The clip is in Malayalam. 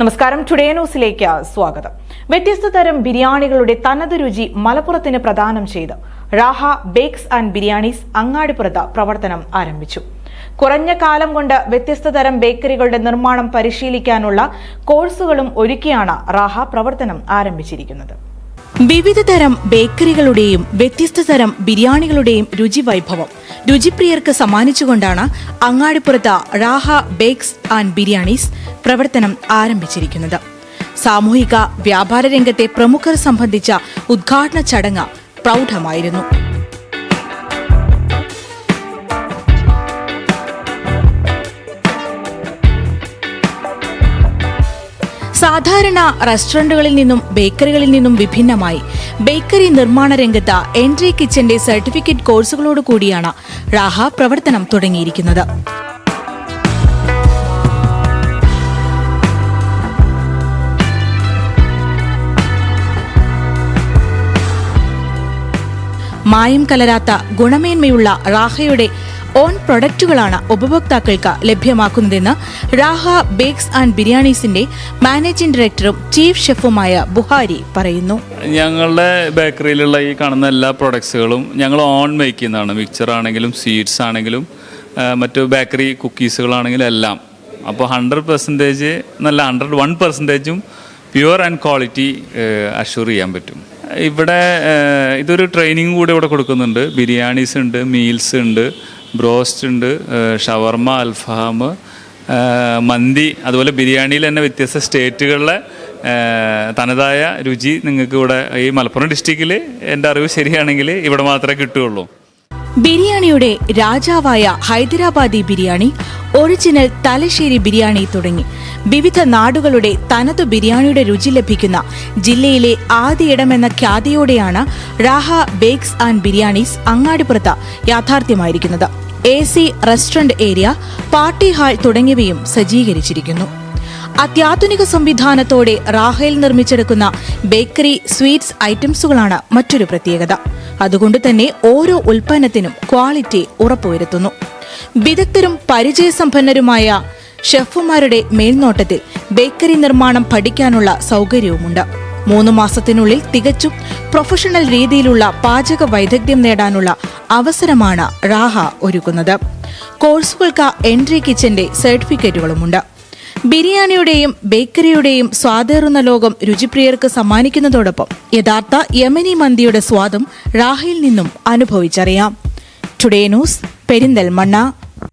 നമസ്കാരം. ടുഡേ ന്യൂസിലേക്ക് സ്വാഗതം. വ്യത്യസ്ത തരം ബിരിയാണികളുടെ തനത് രുചി മലപ്പുറത്തിന് പ്രദാനം ചെയ്ത് റാഹ ബേക്സ് ആൻഡ് ബിരിയാണീസ് അങ്ങാടിപ്പുറത്ത് പ്രവർത്തനം ആരംഭിച്ചു. കുറഞ്ഞ കാലം കൊണ്ട് വ്യത്യസ്ത തരം ബേക്കറികളുടെ നിർമ്മാണം പരിശീലിക്കാനുള്ള കോഴ്സുകളും ഒരുക്കിയാണ് റാഹ പ്രവർത്തനം ആരംഭിച്ചിരിക്കുന്നത്. വിവിധ തരം ബേക്കറികളുടെയും വ്യത്യസ്ത തരം ബിരിയാണികളുടെയും രുചി വൈഭവം രുചിപ്രിയർക്ക് സമ്മാനിച്ചുകൊണ്ടാണ് അങ്ങാടിപ്പുറത്ത് റാഹ ബേക്സ് ആൻഡ് ബിരിയാണീസ് പ്രവർത്തനം ആരംഭിച്ചിരിക്കുന്നത്. സാമൂഹിക വ്യാപാര രംഗത്തെ പ്രമുഖർ സംബന്ധിച്ച ഉദ്ഘാടന ചടങ്ങ് പ്രൗഢമായിരുന്നു. സാധാരണ റെസ്റ്റോറന്റുകളിൽ നിന്നും ബേക്കറികളിൽ നിന്നും വിഭിന്നമായി ബേക്കറി നിർമ്മാണ രംഗത്ത് എൻട്രി കിച്ചന്റെ സർട്ടിഫിക്കറ്റ് കോഴ്സുകളോട് കൂടിയാണ് റാഹ പ്രവർത്തനം തുടങ്ങിയിരിക്കുന്നത്. മായം കലരാത്ത ഗുണമേന്മയുള്ള റാഹയുടെ ഓൺ പ്രൊഡക്റ്റുകളാണ് ഉപഭോക്താക്കൾക്ക് ലഭ്യമാക്കുന്നതെന്ന് റാഹ ബേക്സ് ആൻഡ് ബിരിയാണീസിന്റെ മാനേജിംഗ് ഡയറക്ടറും ചീഫ് ഷെഫുമായ ബുഹാരി പറയുന്നു. ഞങ്ങളുടെ ബേക്കറിയിലുള്ള ഈ കാണുന്ന എല്ലാ പ്രൊഡക്ട്സുകളും ഞങ്ങൾ ഓൺ മേക്ക് ചെയ്യുന്നതാണ്. മിക്സർ ആണെങ്കിലും സ്വീറ്റ്സ് ആണെങ്കിലും മറ്റു ബേക്കറി കുക്കീസുകളാണെങ്കിലും എല്ലാം. അപ്പോൾ 100% നല്ല 101% പ്യുവർ ആൻഡ് ക്വാളിറ്റി അഷ്യൂർ ചെയ്യാൻ പറ്റും. ഇവിടെ ഇതൊരു ട്രെയിനിങ് കൂടി ഇവിടെ കൊടുക്കുന്നുണ്ട്. ബിരിയാണീസ് ഉണ്ട്, മീൽസ് ഉണ്ട്, ബ്രോസ്റ്റ് ഉണ്ട്, ഷവർമ, അൽഫാം, മന്തി, അതുപോലെ ബിരിയാണിയിൽ തന്നെ വ്യത്യസ്ത സ്റ്റേറ്റുകളിലെ തനതായ രുചി നിങ്ങൾക്ക് ഇവിടെ ഈ മലപ്പുറം ഡിസ്ട്രിക്റ്റിൽ എൻ്റെ അറിവ് ശരിയാണെങ്കിൽ ഇവിടെ മാത്രമേ കിട്ടുകയുള്ളൂ. ബിരിയാണിയുടെ രാജാവായ ഹൈദരാബാദി ബിരിയാണി, ഒറിജിനൽ തലശ്ശേരി ബിരിയാണി തുടങ്ങി വിവിധ നാടുകളുടെ തനതു ബിരിയാണിയുടെ രുചി ലഭിക്കുന്ന ജില്ലയിലെ ആദ്യയിടമെന്ന ഖ്യാതിയോടെയാണ് റാഹ ബേക്സ് ആൻഡ് ബിരിയാണീസ് അങ്ങാടിപ്പുറത്ത് യാഥാർത്ഥ്യമായിരിക്കുന്നത്. AC restaurant area, party hall തുടങ്ങിയവയും സജ്ജീകരിച്ചിരിക്കുന്നു. അത്യാധുനിക സംവിധാനത്തോടെ റാഹയിൽ നിർമ്മിച്ചെടുക്കുന്ന ബേക്കറി സ്വീറ്റ്സ് ഐറ്റംസുകളാണ് മറ്റൊരു പ്രത്യേകത. അതുകൊണ്ട് തന്നെ ഓരോ ഉൽപ്പന്നത്തിനും ക്വാളിറ്റി ഉറപ്പുവരുത്തുന്നു. വിദഗ്ധരും പരിചയസമ്പന്നരുമായ ഷെഫുമാരുടെ മേൽനോട്ടത്തിൽ ബേക്കറി നിർമ്മാണം പഠിക്കാനുള്ള സൗകര്യവുമുണ്ട്. 3 മാസത്തിനുള്ളിൽ തികച്ചും പ്രൊഫഷണൽ രീതിയിലുള്ള പാചക വൈദഗ്ധ്യം നേടാനുള്ള അവസരമാണ് റാഹ ഒരുക്കുന്നത്. കോഴ്സുകൾക്ക് എൻട്രി കിച്ചന്റെ സർട്ടിഫിക്കറ്റുകളുമുണ്ട്. ബിരിയാണിയുടെയും ബേക്കറിയുടെയും സ്വാദേറുന്ന ലോകം രുചിപ്രിയർക്ക് സമ്മാനിക്കുന്നതോടൊപ്പം യഥാർത്ഥ യമനി മന്തിയുടെ സ്വാദും റാഹയിൽ നിന്നും അനുഭവിച്ചറിയാം. Today news, Perinthalmanna.